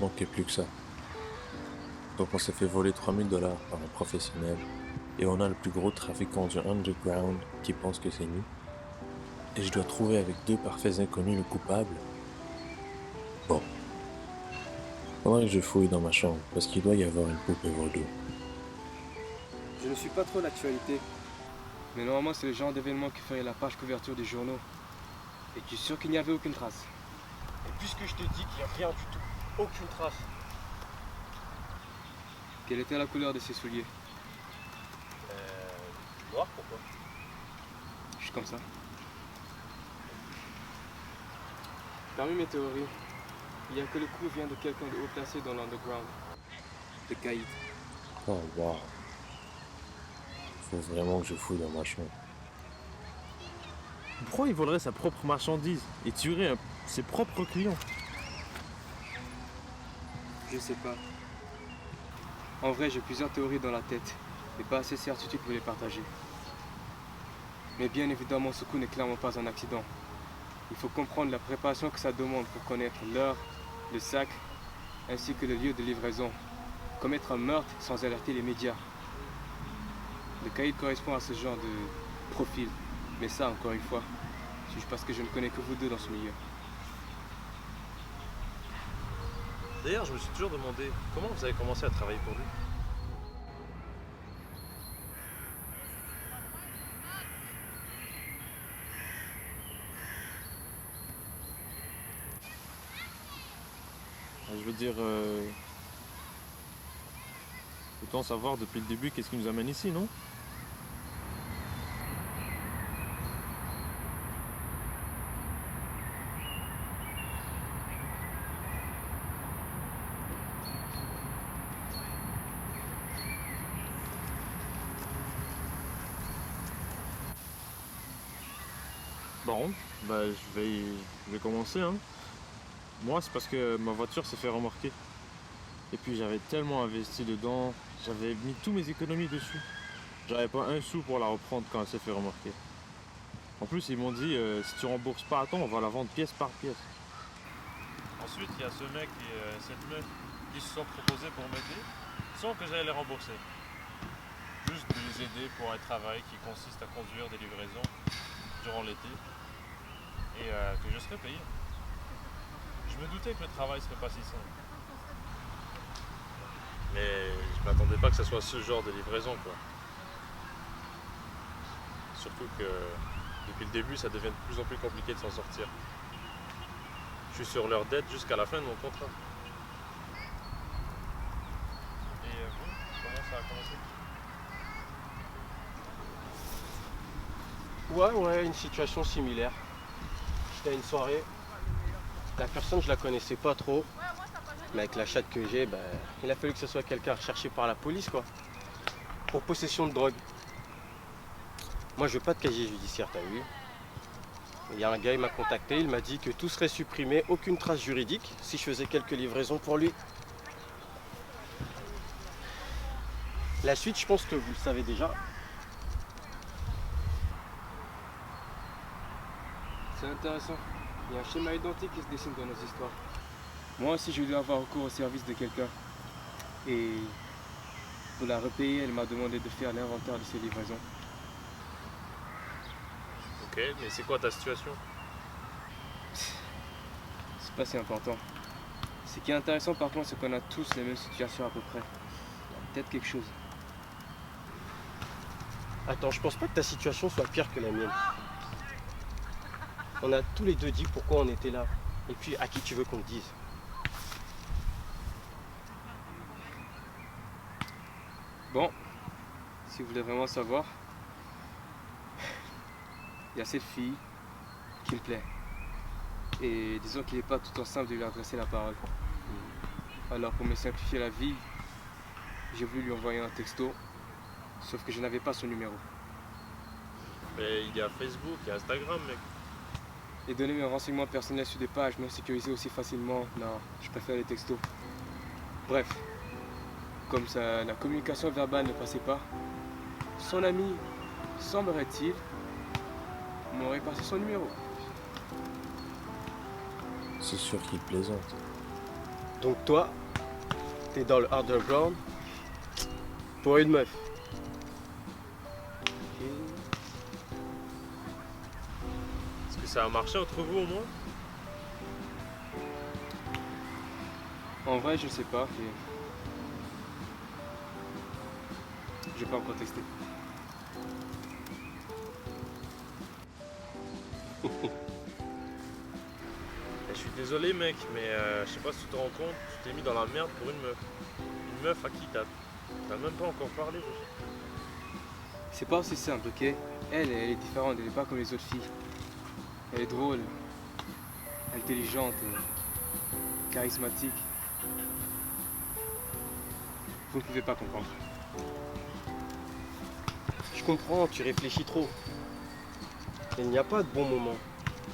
Manquait plus que ça. Donc on s'est fait voler $3000 par un professionnel et on a le plus gros trafiquant du underground qui pense que c'est nous. Et je dois trouver avec deux parfaits inconnus le coupable. Bon, faudrait que je fouille dans ma chambre parce qu'il doit y avoir une poupée vaudou. Je ne suis pas trop l'actualité, mais normalement c'est le genre d'événement qui ferait la page couverture des journaux. Et tu es sûr qu'il n'y avait aucune trace? Et puisque je te dis qu'il n'y a rien du tout, aucune trace. Quelle était la couleur de ses souliers? Noir, pourquoi? Juste comme ça. Parmi mes théories, il y a que le coup vient de quelqu'un de haut placé dans l'underground. De Caïd. Oh waouh, faut vraiment que je fouille dans ma chambre. Pourquoi il volerait sa propre marchandise et tuerait ses propres clients? Je sais pas. En vrai, j'ai plusieurs théories dans la tête, mais pas assez de certitude pour les partager. Mais bien évidemment, ce coup n'est clairement pas un accident. Il faut comprendre la préparation que ça demande pour connaître l'heure, le sac, ainsi que le lieu de livraison. Commettre un meurtre sans alerter les médias. Le caïd correspond à ce genre de profil. Mais ça, encore une fois, c'est juste parce que je ne connais que vous deux dans ce milieu. D'ailleurs, je me suis toujours demandé comment vous avez commencé à travailler pour lui. Je veux dire, autant savoir depuis le début qu'est-ce qui nous amène ici, non? Bon, bah je vais commencer, hein. Moi, c'est parce que ma voiture s'est fait remorquer. Et puis j'avais tellement investi dedans, j'avais mis tous mes économies dessus. J'avais pas un sou pour la reprendre quand elle s'est fait remorquer. En plus, ils m'ont dit, si tu rembourses pas à temps, on va la vendre pièce par pièce. Ensuite, il y a ce mec et cette meuf qui se sont proposés pour m'aider sans que j'aille les rembourser. Juste de les aider pour un travail qui consiste à conduire des livraisons durant l'été et que je serais payé. Je me doutais que le travail serait pas si simple. Mais je m'attendais pas que ce soit ce genre de livraison, quoi. Surtout que depuis le début, ça devient de plus en plus compliqué de s'en sortir. Je suis sur leur dette jusqu'à la fin de mon contrat. Et vous, comment ça a commencé? Ouais, une situation similaire. J'étais à une soirée, la personne je la connaissais pas trop, mais avec la chatte que j'ai, il a fallu que ce soit quelqu'un recherché par la police quoi, pour possession de drogue. Moi je veux pas de casier judiciaire, t'as vu? Il y a un gars, il m'a contacté, il m'a dit que tout serait supprimé, aucune trace juridique, si je faisais quelques livraisons pour lui. La suite, je pense que vous le savez déjà. C'est intéressant. Il y a un schéma identique qui se dessine dans nos histoires. Moi aussi, j'ai dû avoir recours au service de quelqu'un. Et pour la repayer, elle m'a demandé de faire l'inventaire de ses livraisons. Ok, mais c'est quoi ta situation? C'est pas si important. Ce qui est intéressant par contre, c'est qu'on a tous les mêmes situations à peu près. Il y a peut-être quelque chose. Attends, je pense pas que ta situation soit pire que la mienne. On a tous les deux dit pourquoi on était là. Et puis à qui tu veux qu'on le dise? Bon, si vous voulez vraiment savoir, il y a cette fille qui me plaît. Et disons qu'il n'est pas tout en simple de lui adresser la parole. Alors pour me simplifier la vie, j'ai voulu lui envoyer un texto, sauf que je n'avais pas son numéro. Mais il y a Facebook, il y a Instagram, mec. Et donner mes renseignements personnels sur des pages non sécurisées aussi facilement, non, je préfère les textos. Bref, comme ça, la communication verbale ne passait pas, son ami, semblerait-il, m'aurait passé son numéro. C'est sûr qu'il plaisante. Donc toi, t'es dans le underground pour une meuf. Ok. Est-ce que ça a marché entre vous au moins? En vrai, je sais pas. J'ai pas encore testé. Je suis désolé mec, mais je sais pas si tu te rends compte, tu t'es mis dans la merde pour une meuf. Une meuf à qui t'as même pas encore parlé. C'est pas aussi simple, ok? Elle est différente, elle est pas comme les autres filles. Elle est drôle, intelligente, charismatique. Vous ne pouvez pas comprendre. Je comprends, tu réfléchis trop. Il n'y a pas de bon moment.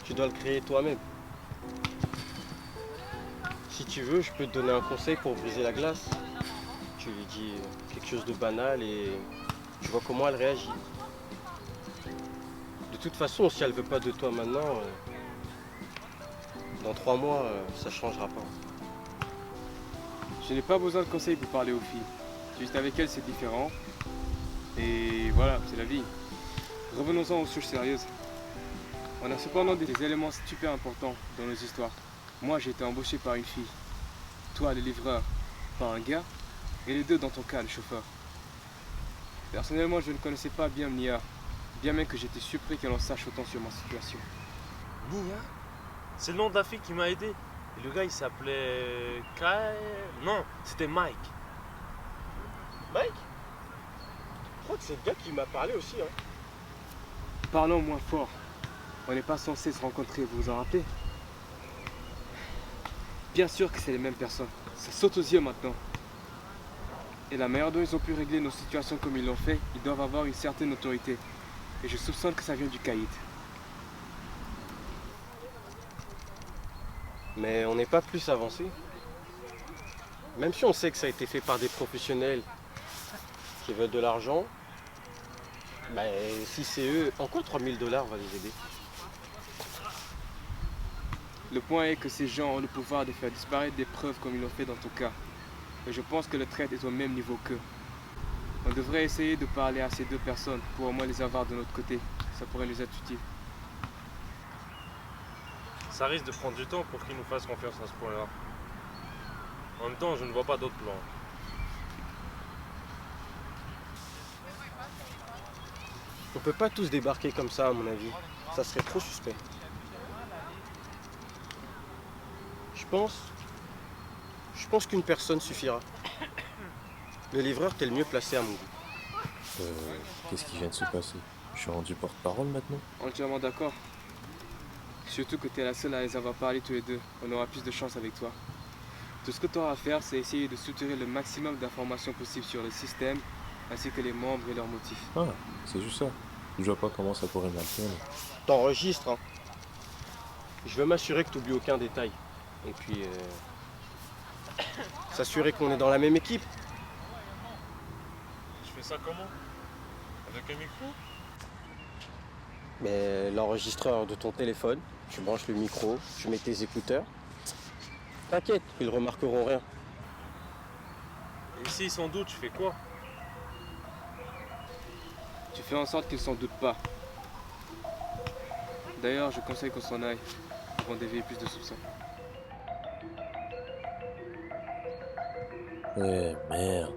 Tu dois le créer toi-même. Si tu veux, je peux te donner un conseil pour briser la glace. Tu lui dis quelque chose de banal et tu vois comment elle réagit. De toute façon, si elle veut pas de toi maintenant, dans 3 mois, ça changera pas. Je n'ai pas besoin de conseils pour parler aux filles. Juste avec elles, c'est différent. Et voilà, c'est la vie. Revenons-en aux choses sérieuses. On a cependant des éléments super importants dans nos histoires. Moi, j'ai été embauché par une fille. Toi, le livreur, par un gars. Et les deux, dans ton cas, le chauffeur. Personnellement, je ne connaissais pas bien Mia. Bien même que j'étais surpris qu'elle en sache autant sur ma situation. Nia? C'est le nom de la fille qui m'a aidé. Et le gars il s'appelait Kyle. Non, c'était Mike. Mike? Je crois que c'est le gars qui m'a parlé aussi. Hein. Parlons moins fort. On n'est pas censé se rencontrer, vous vous en rappelez? Bien sûr que c'est les mêmes personnes. Ça saute aux yeux maintenant. Et la manière dont ils ont pu régler nos situations comme ils l'ont fait, ils doivent avoir une certaine autorité. Et je soupçonne que ça vient du caïd. Mais on n'est pas plus avancé. Même si on sait que ça a été fait par des professionnels qui veulent de l'argent, bah, si c'est eux, en quoi $3000 va les aider? Le point est que ces gens ont le pouvoir de faire disparaître des preuves comme ils l'ont fait dans ton cas. Et je pense que le traître est au même niveau qu'eux. On devrait essayer de parler à ces deux personnes pour au moins les avoir de notre côté. Ça pourrait nous être utile. Ça risque de prendre du temps pour qu'ils nous fassent confiance à ce point-là. En même temps, je ne vois pas d'autre plan. On peut pas tous débarquer comme ça, à mon avis. Ça serait trop suspect. Je pense qu'une personne suffira. Le livreur, t'es le mieux placé à mon goût. Qu'est-ce qui vient de se passer? Je suis rendu porte-parole maintenant? Entièrement d'accord. Surtout que tu es la seule à les avoir parlé tous les deux. On aura plus de chance avec toi. Tout ce que tu auras à faire, c'est essayer de structurer le maximum d'informations possibles sur le système, ainsi que les membres et leurs motifs. Ah, c'est juste ça. Je vois pas comment ça pourrait mal tourner. T'enregistres, hein. Je veux m'assurer que t'oublies aucun détail. Et puis, s'assurer qu'on est dans la même équipe. Je fais ça comment? Avec un micro? Mais l'enregistreur de ton téléphone, tu branches le micro, tu mets tes écouteurs. T'inquiète, ils remarqueront rien. Et s'ils s'en doutent, je fais quoi? Tu fais en sorte qu'ils s'en doutent pas. D'ailleurs, je conseille qu'on s'en aille, avant d'éveiller plus de soupçons. Eh merde.